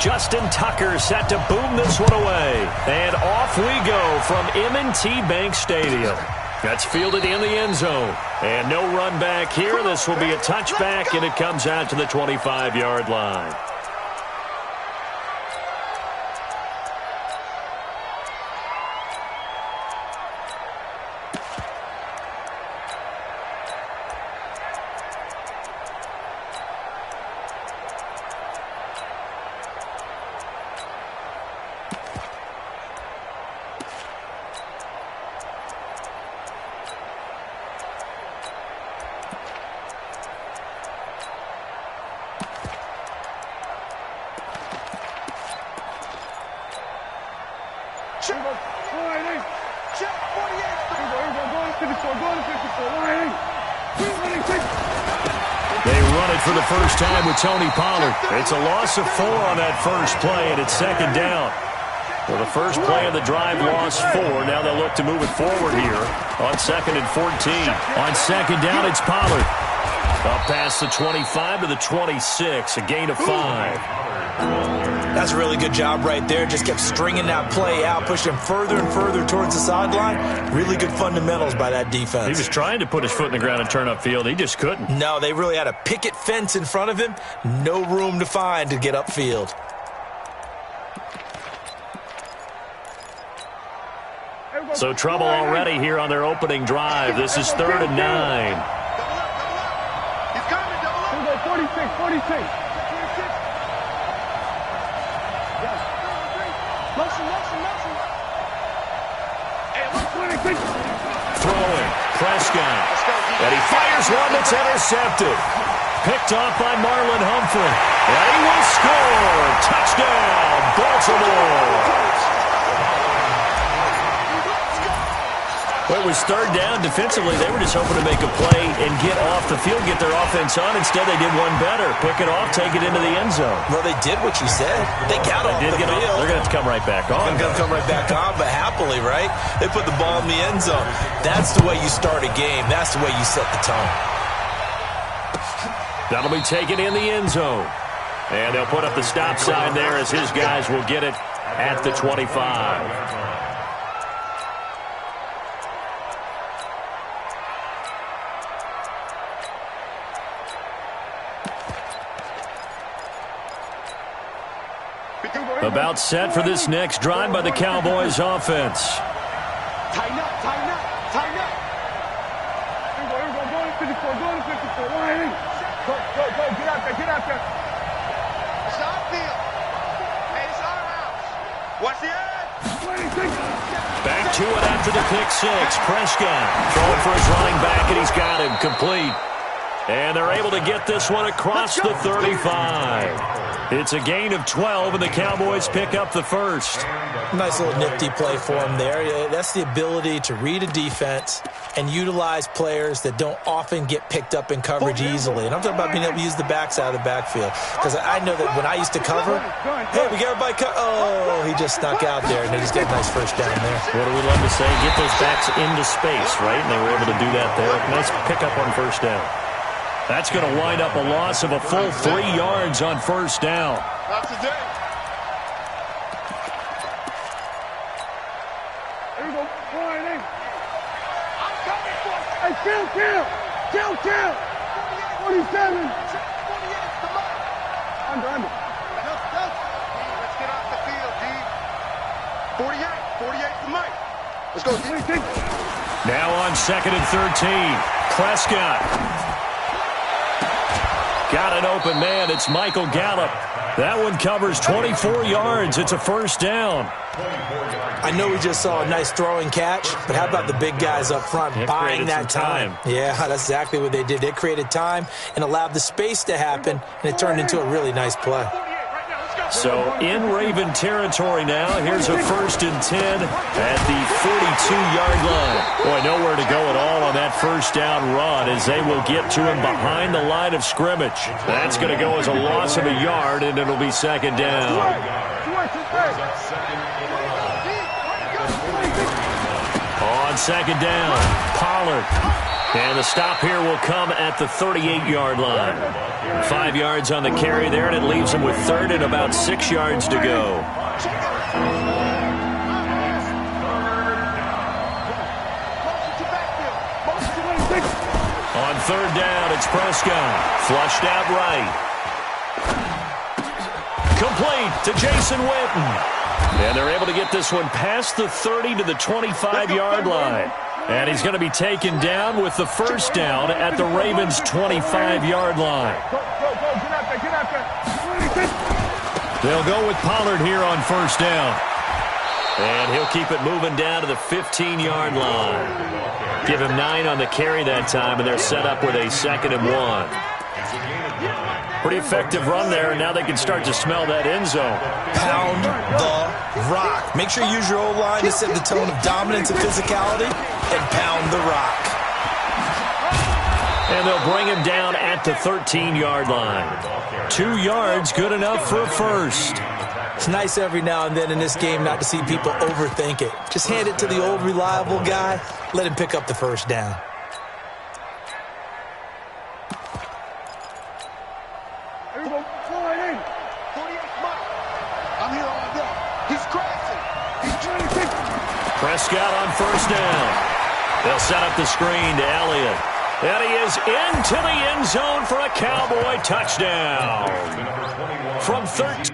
Justin Tucker set to boom this one away. And off we go from M&T Bank Stadium. That's fielded in the end zone. And no run back here. This will be a touchback, and it comes out to the 25-yard line. They run it for the first time with Tony Pollard. It's a loss of 4 on that first play, and it's second down. Well, the first play of the drive lost 4. Now they'll look to move it forward here on 2nd and 14. On second down, it's Pollard. Up past the 25 to the 26, a gain of 5. That's a really good job right there. Just kept stringing that play out, pushing him further and further towards the sideline. Really good fundamentals by that defense. He was trying to put his foot in the ground and turn upfield. He just couldn't. No, they really had a picket fence in front of him. No room to find to get upfield. So trouble already here on their opening drive. This is 3rd and 9. He's coming, 46. Throwing, Prescott. And he fires one that's intercepted. Picked off by Marlon Humphrey. And he will score. Touchdown, Baltimore. Well, it was 3rd down. Defensively, they were just hoping to make a play and get off the field, get their offense on. Instead, they did one better. Pick it off, take it into the end zone. Well, they did what you said. They got off the field. They're going to have to come right back on. They're going to come right back on, but happily, right? They put the ball in the end zone. That's the way you start a game. That's the way you set the tone. That'll be taken in the end zone. And they'll put up the stop sign there as his guys will get it at the 25. About set for this next drive by the Cowboys offense. Tighten up. Here we go. Go to 54. Go. Get out there. It's our field. Hey, it's our house. Watch the edge. Back to it after the pick 6. Prescott throwing for his running back, and he's got him complete. And they're able to get this one across the 35. It's a gain of 12, and the Cowboys pick up the first. Nice little nifty play for him there. That's the ability to read a defense and utilize players that don't often get picked up in coverage easily. And I'm talking about being able to use the backs out of the backfield. Because I know that when I used to cover, hey, we got everybody oh, he just snuck out there, and they just got a nice first down there. What do we love to say? Get those backs into space, right? And they were able to do that there. Nice pickup on first down. That's going to wind up a loss of a full 3 yards on first down. That's the day. Here we go. I'm coming for it. Hey, kill. 47. 48. Come on. Under. Let's get off the field, D. 48 for Mike. Let's go, D. Now on 2nd and 13. Prescott. Got an open man. It's Michael Gallup. That one covers 24 yards. It's a first down. I know we just saw a nice throwing catch, but how about the big guys up front buying that time? Yeah, that's exactly what they did. They created time and allowed the space to happen, and it turned into a really nice play. So in Raven territory now. Here's a 1st and 10 at the 42-yard line. Boy, nowhere to go at all on that first down run as they will get to him behind the line of scrimmage. That's going to go as a loss of a yard, and it'll be 2nd down. On 2nd down, Pollard. And the stop here will come at the 38-yard line. 5 yards on the carry there, and it leaves them with third and about 6 yards to go. On third down, it's Prescott. Flushed out right. Complete to Jason Witten. And they're able to get this one past the 30 to the 25-yard line. And he's going to be taken down with the first down at the Ravens' 25-yard line. They'll go with Pollard here on first down. And he'll keep it moving down to the 15-yard line. Give him 9 on the carry that time, and they're set up with a 2nd and 1. Pretty effective run there, and now they can start to smell that end zone. Pound the rock. Make sure you use your O-line to set the tone of dominance and physicality, and pound the rock. And they'll bring him down at the 13-yard line. 2 yards, good enough for a first. It's nice every now and then in this game not to see people overthink it. Just hand it to the old reliable guy. Let him pick up the first down. Prescott on first down. They'll set up the screen to Elliott. And he is into the end zone for a Cowboy touchdown. From 13.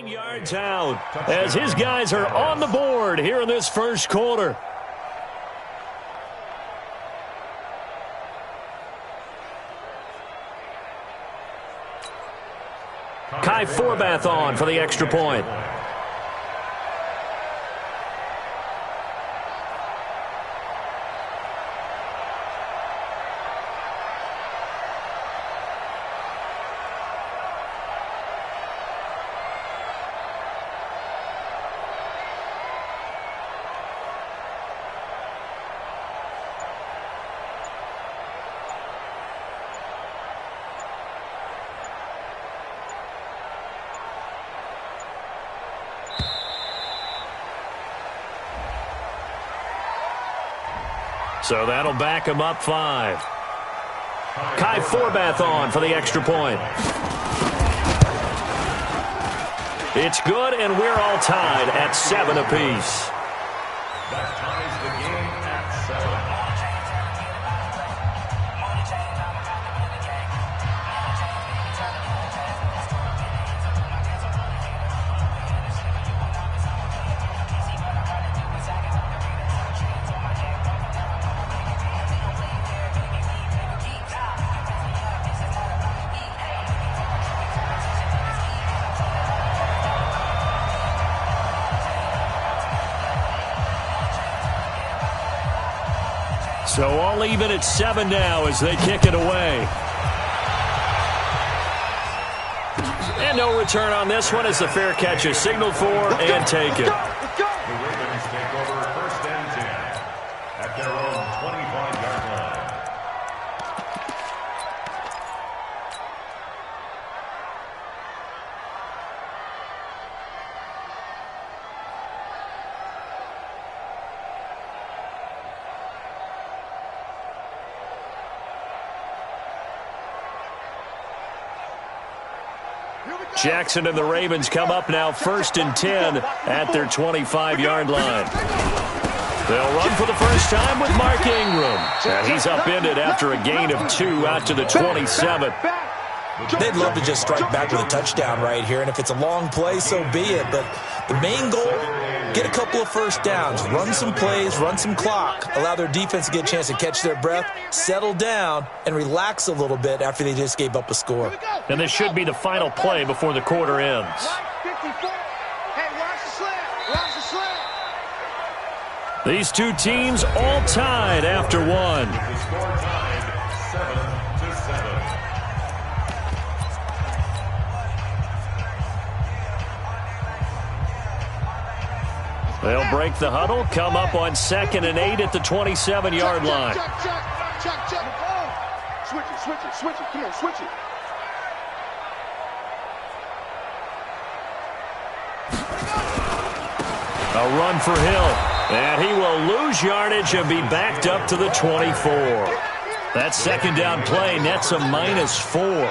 Yards out as his guys are on the board here in this first quarter. Kai Forbath on for the extra point. So that'll back him up 5. Kai Forbath on for the extra point. It's good, and we're all tied at 7 apiece. That ties the game at 7. So all even at 7 now as they kick it away. And no return on this one as the fair catch is signaled for and taken. The Ravens take over 1st and 10 at their own 25-yard line. Jackson and the Ravens come up now 1st and 10 at their 25-yard line. They'll run for the first time with Mark Ingram. And he's upended after a gain of 2 out to the 27. They'd love to just strike back with a touchdown right here, and if it's a long play, so be it. But the main goal get a couple of first downs, run some plays, run some clock, allow their defense to get a chance to catch their breath, settle down, and relax a little bit after they just gave up a score. And this should be the final play before the quarter ends. These two teams all tied after one. The score tied 7-7. They'll break the huddle, come up on 2nd and 8 at the 27-yard line. Check. Switch it. Come on, switch it. A run for Hill. And he will lose yardage and be backed up to the 24. That second down play nets a -4.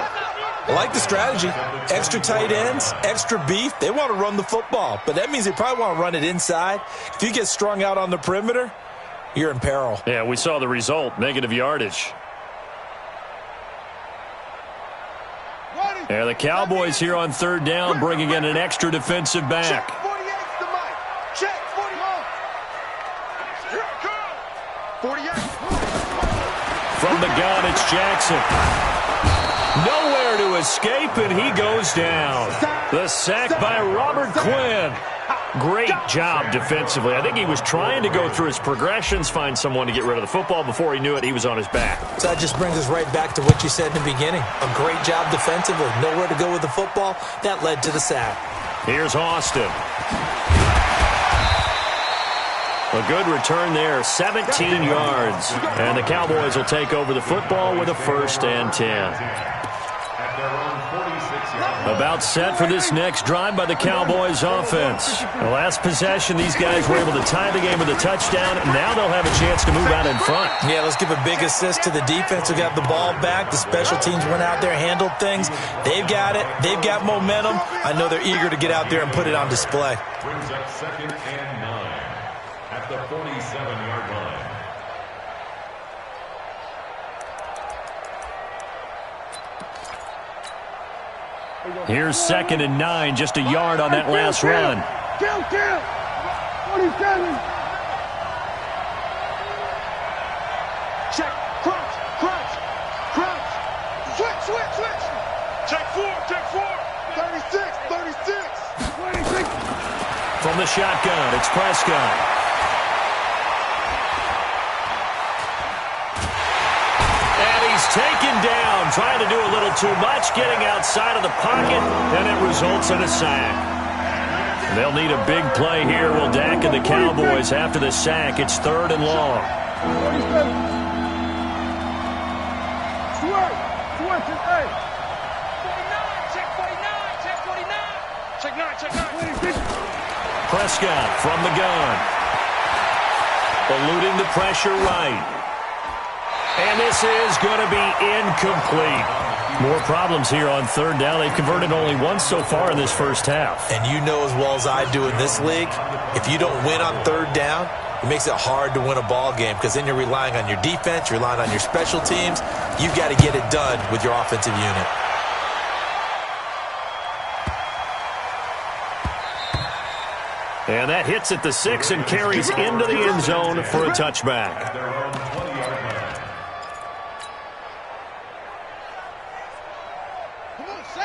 I like the strategy. Extra tight ends, extra beef. They want to run the football, but that means they probably want to run it inside. If you get strung out on the perimeter, you're in peril. Yeah, we saw the result, negative yardage. And the Cowboys here on 3rd down, bringing in an extra defensive back. From the gun, it's Jackson. Nowhere to escape, and he goes down. The sack by Robert Quinn. Great job defensively. I think he was trying to go through his progressions, find someone to get rid of the football. Before he knew it, he was on his back. So that just brings us right back to what you said in the beginning. A great job defensively. Nowhere to go with the football. That led to the sack. Here's Austin. A good return there, 17 yards. And the Cowboys will take over the football with a 1st and 10. About set for this next drive by the Cowboys offense. The last possession, these guys were able to tie the game with a touchdown. Now they'll have a chance to move out in front. Yeah, let's give a big assist to the defense who got the ball back. The special teams went out there, handled things. They've got it. They've got momentum. I know they're eager to get out there and put it on display. Brings up 2nd and 9 at the 47-yard line. Here's 2nd and 9, just a yard on that last run. Kill. 47. Check. Crunch. Switch. Check 4. 36. 26. From the shotgun, it's Prescott. And he's taken down, trying to do a little too much, getting outside of the pocket, and it results in a sack. They'll need a big play here. Will Dak and the Cowboys after the sack. It's 3rd and long. 47. Switch. 49. Prescott from the gun. Eluding the pressure right. And this is going to be incomplete. More problems here on 3rd down. They've converted only once so far in this first half. And you know as well as I do in this league, if you don't win on 3rd down, it makes it hard to win a ball game because then you're relying on your defense, you're relying on your special teams. You've got to get it done with your offensive unit. And that hits at the 6 and carries into the end zone for a touchback.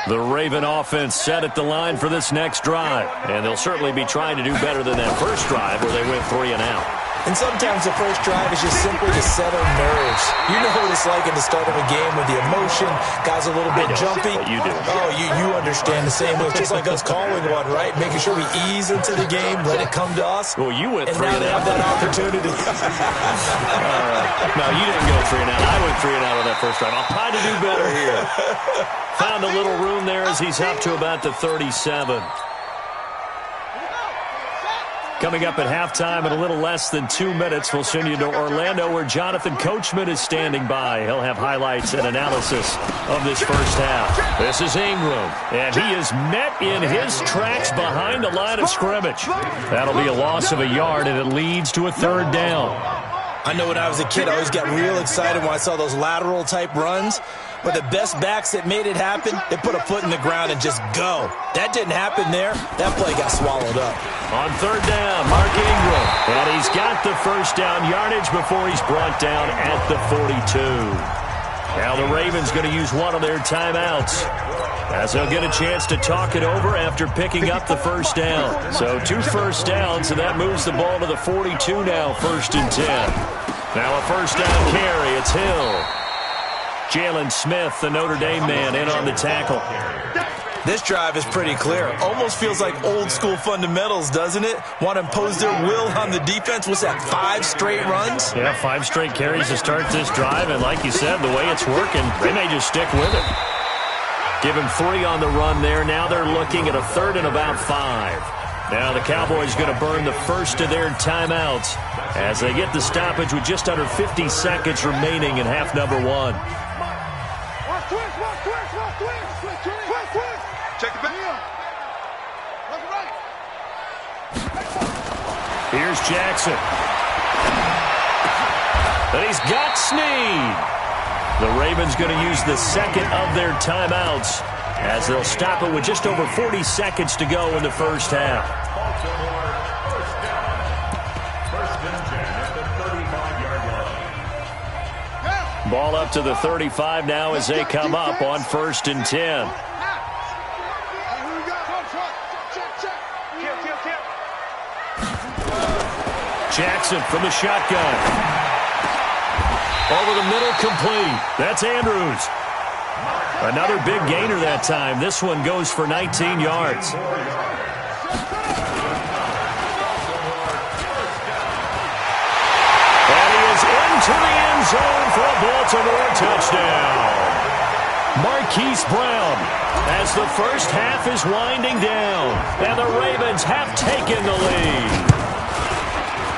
The Raven offense set at the line for this next drive. And they'll certainly be trying to do better than that first drive where they went 3 and out. And sometimes the first drive is just simply to settle nerves. You know what it's like at the start of a game with the emotion, guys a little bit jumpy. You do. Oh, you understand the same way. It's just like us calling one, right? Making sure we ease into the game, let it come to us. Well, you went 3 and and now they out. have that opportunity. No, you didn't go 3 and out. I went 3 and out on that first drive. I'll try to do better here. Found a little room there as he's up to about the 37. Coming up at halftime in a little less than 2 minutes, we'll send you to Orlando where Jonathan Coachman is standing by. He'll have highlights and analysis of this first half. This is Ingram, and he is met in his tracks behind the line of scrimmage. That'll be a loss of a yard, and it leads to a 3rd down. I know when I was a kid, I always got real excited when I saw those lateral-type runs. But the best backs that made it happen, they put a foot in the ground and just go. That didn't happen there. That play got swallowed up. On third down, Mark Ingram. And he's got the first down yardage before he's brought down at the 42. Now the Ravens going to use one of their timeouts, as they'll get a chance to talk it over after picking up the first down. So 2 first downs, and that moves the ball to the 42 now, 1st and 10. Now a first down carry. It's Hill. Jalen Smith, the Notre Dame man, in on the tackle. This drive is pretty clear. Almost feels like old-school fundamentals, doesn't it? Want to impose their will on the defense. What's that, 5 straight runs? Yeah, 5 straight carries to start this drive, and like you said, the way it's working, they may just stick with it. Give him 3 on the run there. Now they're looking at a 3rd and about 5. Now the Cowboys going to burn the first of their timeouts as they get the stoppage with just under 50 seconds remaining in half number 1. Check the back. Here's Jackson. And he's got Snead. The Ravens going to use the second of their timeouts as they'll stop it with just over 40 seconds to go in the first half. Ball up to the 35 now as they come up on 1st and 10. Jackson from the shotgun. Over the middle, complete. That's Andrews. Another big gainer that time. This one goes for 19 yards. And he is into the end zone for a Baltimore touchdown. Marquise Brown, as the first half is winding down, and the Ravens have taken the lead.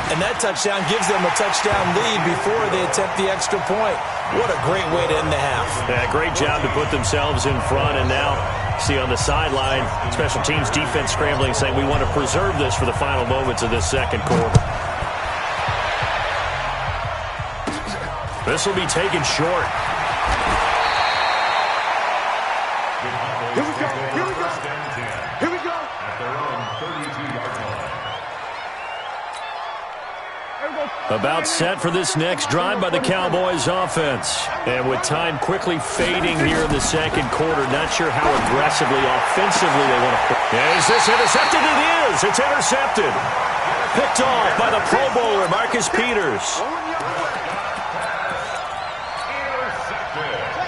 And that touchdown gives them a touchdown lead before they attempt the extra point. What a great way to end the half. Yeah, great job to put themselves in front. And now, see on the sideline, special teams defense scrambling, saying we want to preserve this for the final moments of this second quarter. This will be taken short. Here we go. Here we go. Here we go. At their own 32-yard line. About set for this next drive by the Cowboys offense. And with time quickly fading here in the second quarter, not sure how aggressively, offensively they want to play. Is this intercepted? It is. It's intercepted. Picked off by the Pro Bowler, Marcus Peters.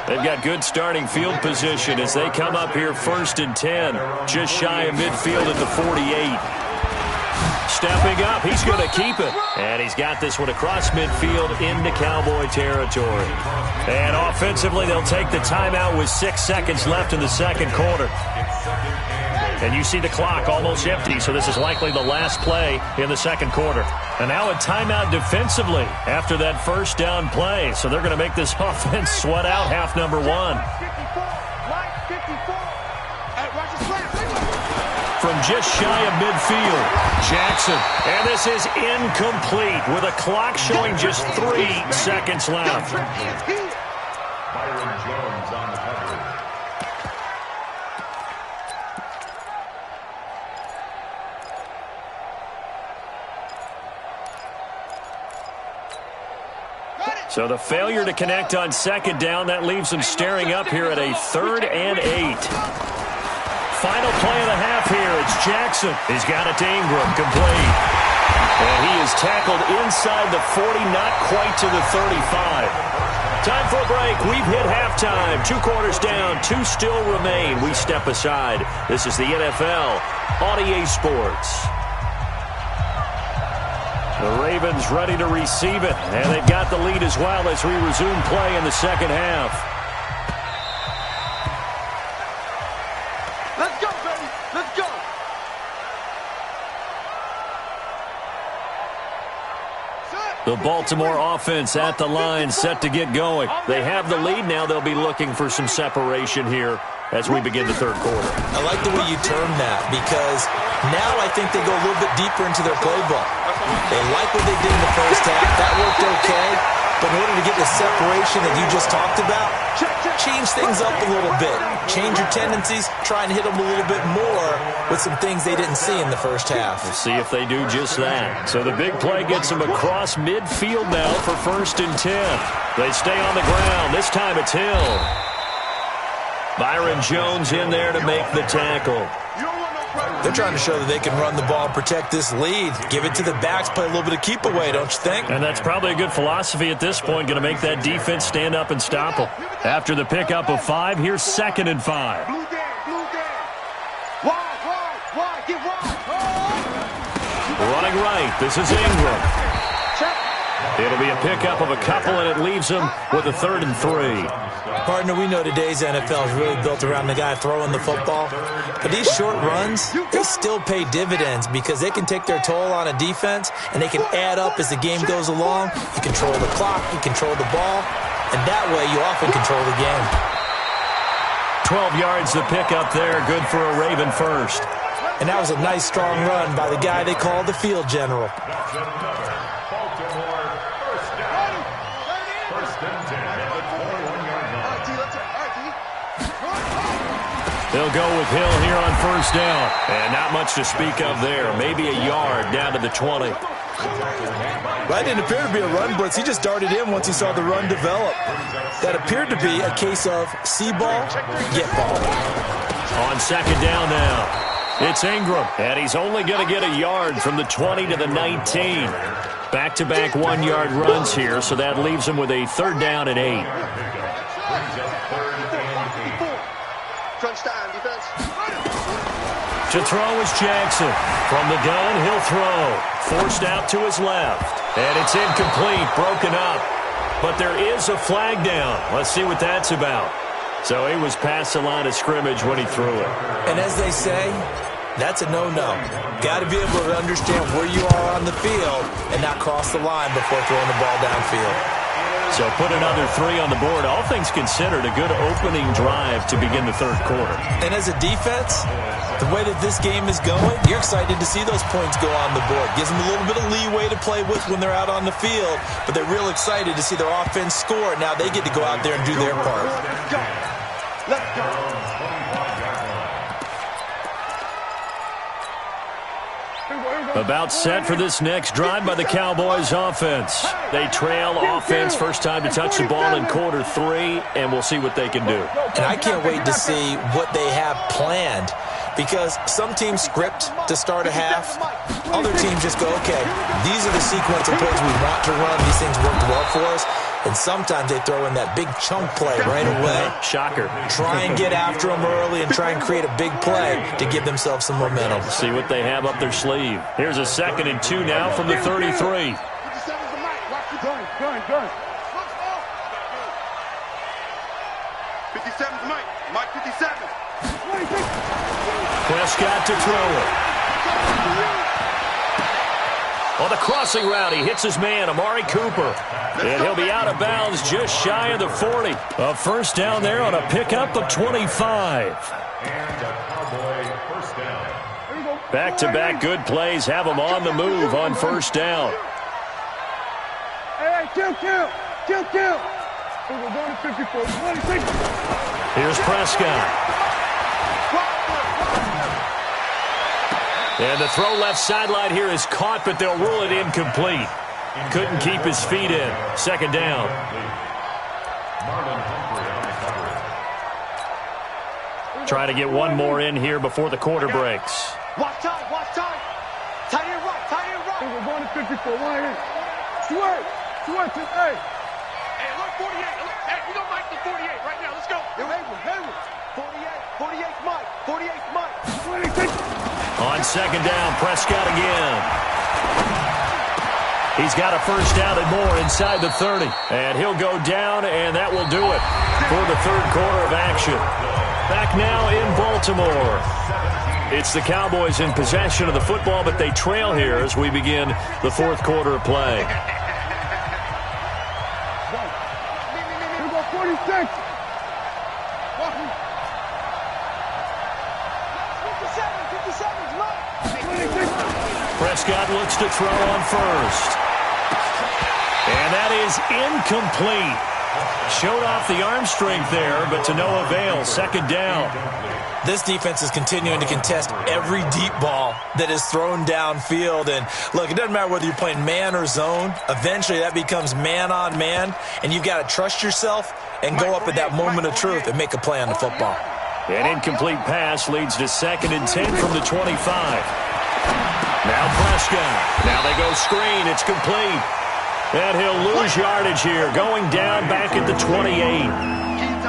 They've got good starting field position as they come up here 1st and 10. Just shy of midfield at the 48. Stepping up, he's going to keep it. And he's got this one across midfield into Cowboy territory. And offensively, they'll take the timeout with 6 seconds left in the second quarter. And you see the clock almost empty, so this is likely the last play in the second quarter. And now a timeout defensively after that first down play. So they're going to make this offense sweat out half number 1. From just shy of midfield, Jackson. And this is incomplete with a clock showing just 3 seconds left. Byron Jones on the coverage. So the failure to connect on second down, that leaves them staring up here at a 3rd and 8. Final play of the half here. It's Jackson. He's got it to Ingram, complete. And he is tackled inside the 40, not quite to the 35. Time for a break. We've hit halftime. 2 quarters down, 2 still remain. We step aside. This is the NFL on EA Sports. The Ravens ready to receive it, and they've got the lead as well as we resume play in the second half. Let's go, baby. Let's go. The Baltimore offense at the line, set to get going. They have the lead now. They'll be looking for some separation here as we begin the third quarter. I like the way you term that because now I think they go a little bit deeper into their playbook. They like what they did in the first half. That worked okay. But in order to get the separation that you just talked about, change things up a little bit. Change your tendencies. Try and hit them a little bit more with some things they didn't see in the first half. We'll see if they do just that. So the big play gets them across midfield now for 1st and 10. They stay on the ground. This time it's Hill. Byron Jones in there to make the tackle. They're trying to show that they can run the ball and protect this lead. Give it to the backs, play a little bit of keep away, don't you think? And that's probably a good philosophy at this point, going to make that defense stand up and stop them. After the pickup of 5, here's 2nd and 5. Running right, this is Ingram. It'll be a pickup of a couple, and it leaves them with a 3rd and 3. Partner, we know today's NFL is really built around the guy throwing the football. But these short runs, they still pay dividends because they can take their toll on a defense, and they can add up as the game goes along. You control the clock, you control the ball, and that way you often control the game. 12 yards the pickup there, good for a Raven first. And that was a nice, strong run by the guy they call the field general. They'll go with Hill here on 1st down. And not much to speak of there. Maybe a yard down to the 20. That didn't appear to be a run blitz. He just darted in once he saw the run develop. That appeared to be a case of see ball, get ball. On 2nd down now, it's Ingram. And he's only going to get a yard from the 20 to the 19. Back-to-back 1-yard runs here, so that leaves him with a 3rd down and 8. To throw is Jackson. From the gun, he'll throw. Forced out to his left. And it's incomplete, broken up. But there is a flag down. Let's see what that's about. So he was past the line of scrimmage when he threw it. And as they say, that's a no-no. Got to be able to understand where you are on the field and not cross the line before throwing the ball downfield. So put another 3 on the board. All things considered, a good opening drive to begin the third quarter. And as a defense, the way that this game is going, you're excited to see those points go on the board. Gives them a little bit of leeway to play with when they're out on the field, but they're real excited to see their offense score. Now they get to go out there and do their part. Let's go. About set for this next drive by the Cowboys offense. They trail offense, first time to touch the ball in quarter 3, and we'll see what they can do. And I can't wait to see what they have planned, because some teams script to start a half. Other teams just go, okay, these are the sequence of plays we want to run. These things worked well for us. And sometimes they throw in that big chunk play right away. Shocker. Try and get after them early and try and create a big play to give themselves some momentum. See what they have up their sleeve. Here's a 2nd and 2 now from the 33. Gun. 57's Mike 57. Prescott to throw it. On the crossing route, he hits his man, Amari Cooper. And he'll be out of bounds just shy of the 40. A 1st down there on a pickup of 25. Back-to-back good plays have them on the move on 1st down. Hey, kill. We're going to 54. Here's Prescott. And the throw left sideline here is caught, but they'll rule it incomplete. Couldn't keep his feet in. 2nd down. Try to get one more in here before the quarter breaks. Watch time. Tight end right. We're going to 54. Right here. Switch it. Hey, look, 48. Hey, we don't like the 48 right now. Let's go. Hayward. 48's Mike. 48's Mike. 26. On 2nd down, Prescott again. He's got a 1st down and more inside the 30. And he'll go down, and that will do it for the third quarter of action. Back now in Baltimore. It's the Cowboys in possession of the football, but they trail here as we begin the 4th quarter of play. Here we go, 46. Prescott looks to throw on first. And that is incomplete. Showed off the arm strength there, but to no avail. Second down. This defense is continuing to contest every deep ball that is thrown downfield. And, look, it doesn't matter whether you're playing man or zone. Eventually, that becomes man-on-man, and you've got to trust yourself and go up at that moment of truth and make a play on the football. An incomplete pass leads to 2nd and 10 from the 25. Now Prescott. Now they go screen. It's complete. And he'll lose yardage here, going down back at the 28.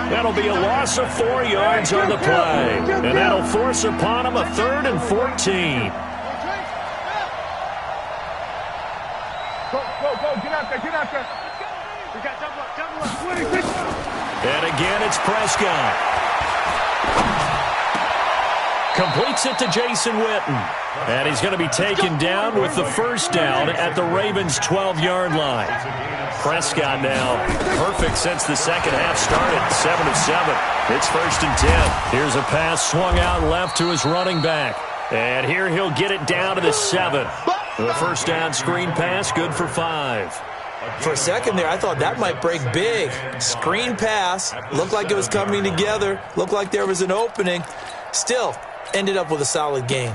That'll be a loss of 4 yards on the play. And that'll force upon him a 3rd and 14. Go, get out there. We got double up. And again, it's Prescott. Completes it to Jason Witten. And he's going to be taken down with the first down at the Ravens' 12-yard line. Prescott now perfect since the second half started. 7 of 7. It's 1st and 10. Here's a pass swung out left to his running back. And here he'll get it down to the 7. The first down screen pass, good for 5. For a second there, I thought that might break big. Screen pass. Looked like it was coming together. Looked like there was an opening. Still, ended up with a solid gain.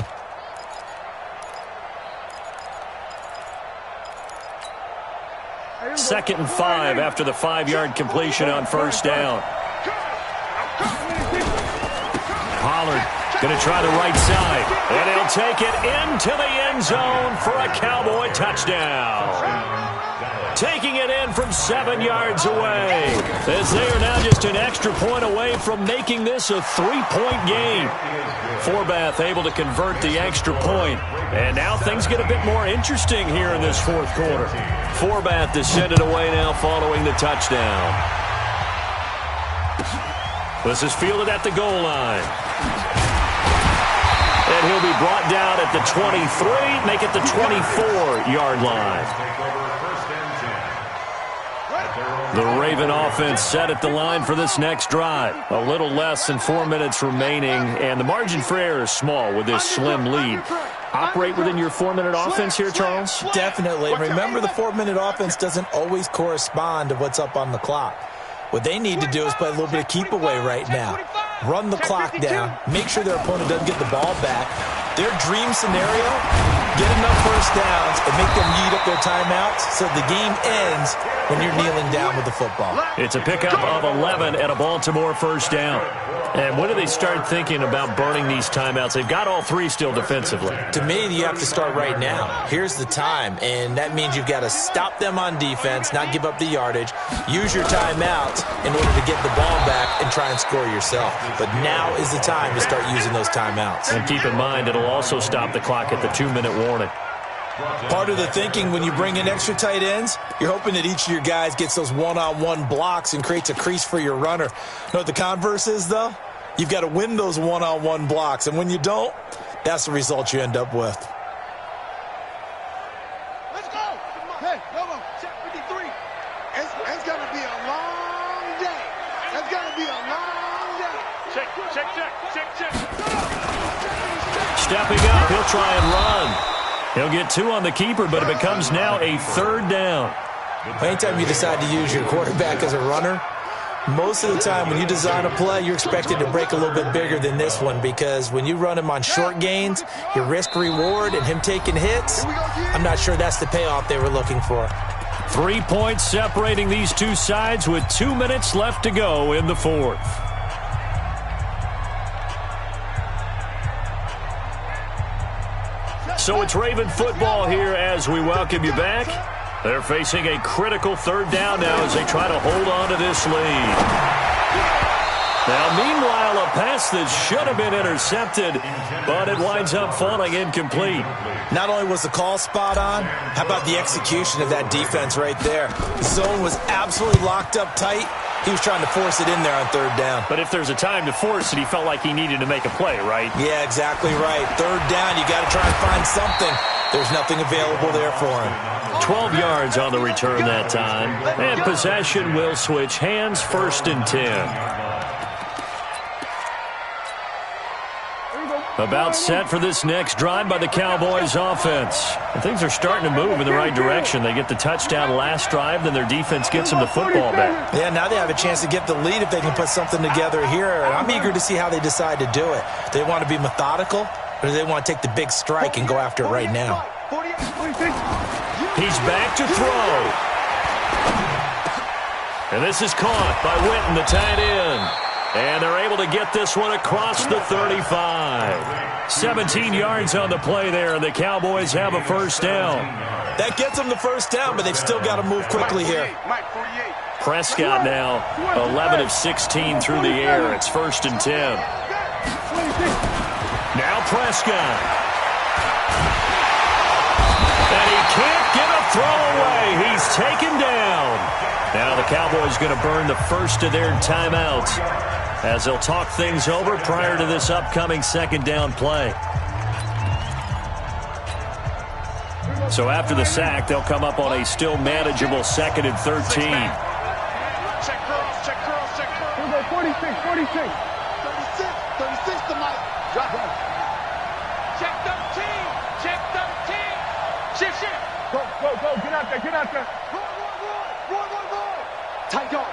Second and 5 after the 5-yard completion on first down. Pollard going to try the right side. And he'll take it into the end zone for a Cowboy touchdown. Taking it in from 7 yards away. As they are now just an extra point away from making this a 3-point game. Forbath able to convert the extra point. And now things get a bit more interesting here in this 4th quarter. Forbath to send it away now following the touchdown. This is fielded at the goal line. And he'll be brought down at the 23, make it the 24-yard line. The Raven offense set at the line for this next drive. A little less than 4 minutes remaining, and the margin for error is small with this slim lead. Operate within your 4-minute offense here, Charles? Definitely. Remember, the 4-minute offense doesn't always correspond to what's up on the clock. What they need to do is play a little bit of keep away right now. Run the clock down. Make sure their opponent doesn't get the ball back. Their dream scenario, get enough first downs and make them eat up their timeouts so the game ends when you're kneeling down with the football. It's a pickup of 11 and a Baltimore first down. And when do they start thinking about burning these timeouts? They've got all 3 still defensively. To me, you have to start right now. Here's the time, and that means you've got to stop them on defense, not give up the yardage, use your timeouts in order to get the ball back and try and score yourself. But now is the time to start using those timeouts. And keep in mind, it'll also stop the clock at the 2-minute warning. Part of the thinking when you bring in extra tight ends, you're hoping that each of your guys gets those one-on-one blocks and creates a crease for your runner. You know what the converse is, though? You've got to win those one-on-one blocks, and when you don't, that's the result you end up with. Let's go. Hey, come on. Check 53. It's going to be a long day. It's going to be a long day. Check. Stepping up, he'll try and run. He'll get 2 on the keeper, but it becomes now a 3rd down. Anytime you decide to use your quarterback as a runner, most of the time when you design a play, you're expected to break a little bit bigger than this one, because when you run him on short gains, your risk-reward and him taking hits, I'm not sure that's the payoff they were looking for. 3 points separating these two sides with 2 minutes left to go in the 4th. So it's Raven football here as we welcome you back. They're facing a critical 3rd down now as they try to hold on to this lead. Now, meanwhile, a pass that should have been intercepted, but it winds up falling incomplete. Not only was the call spot on, how about the execution of that defense right there? The zone was absolutely locked up tight. He was trying to force it in there on 3rd down. But if there's a time to force it, he felt like he needed to make a play, right? Yeah, exactly right. 3rd down, you got to try and find something. There's nothing available there for him. 12 yards on the return that time. And possession will switch hands, 1st and 10. Here we go. About set for this next drive by the Cowboys offense. And things are starting to move in the right direction. They get the touchdown last drive, then their defense gets them the football back. Yeah, now they have a chance to get the lead if they can put something together here. And I'm eager to see how they decide to do it. Do they want to be methodical, or do they want to take the big strike and go after it right now? He's back to throw. And this is caught by Witten, the tight end. And they're able to get this one across the 35. 17 yards on the play there, and the Cowboys have a first down. That gets them the first down, but they've still got to move quickly here. Prescott now 11 of 16 through the air. It's 1st and 10. Now Prescott. And he can't get a throw away. He's taken down. Now the Cowboys going to burn the first of their timeouts as they'll talk things over prior to this upcoming second down play. So after the sack, they'll come up on a still manageable 2nd and 13. Check curls, check curls, check curls. Here we go, 46, 46. 36 to Mike. Drop it. Check 13, check 13. Shift, shift. Go, get out there, get out there. Roy. Tight dog.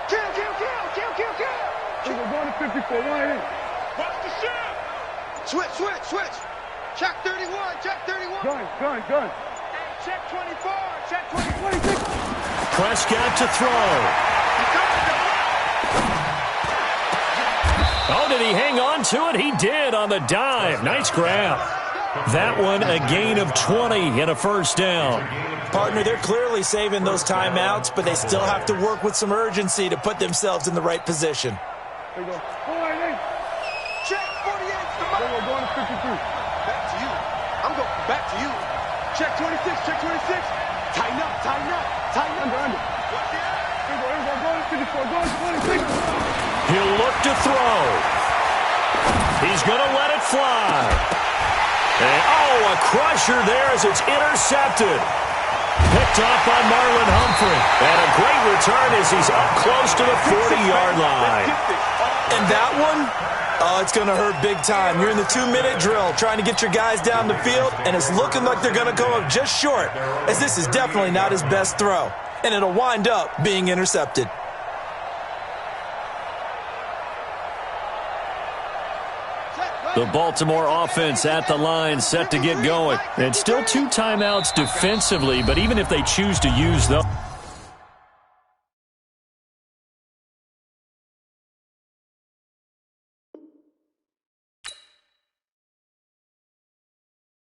Kill. We're going to 54, right in. Watch the shift. Switch. Check 31. Gun. Hey, check 24, check 26. Prescott to throw. Oh, did he hang on to it? He did on the dive. Nice grab. That one a gain of 20 and a first down. Partner, they're clearly saving those timeouts, but they still have to work with some urgency to put themselves in the right position. There you go. Check 48. We're going to 53. Back to you. I'm going back to you. Check 26. Tighten up. Under. Here we go. Going to 54. Going to 26. He'll look to throw. He's going to let it fly. And, a crusher there as it's intercepted. Picked off by Marlon Humphrey. And a great return as he's up close to the 40-yard line. And that one, it's going to hurt big time. You're in the 2-minute drill trying to get your guys down the field, and it's looking like they're going to come up just short, as this is definitely not his best throw. And it'll wind up being intercepted. The Baltimore offense at the line set to get going. And still 2 timeouts defensively, but even if they choose to use them.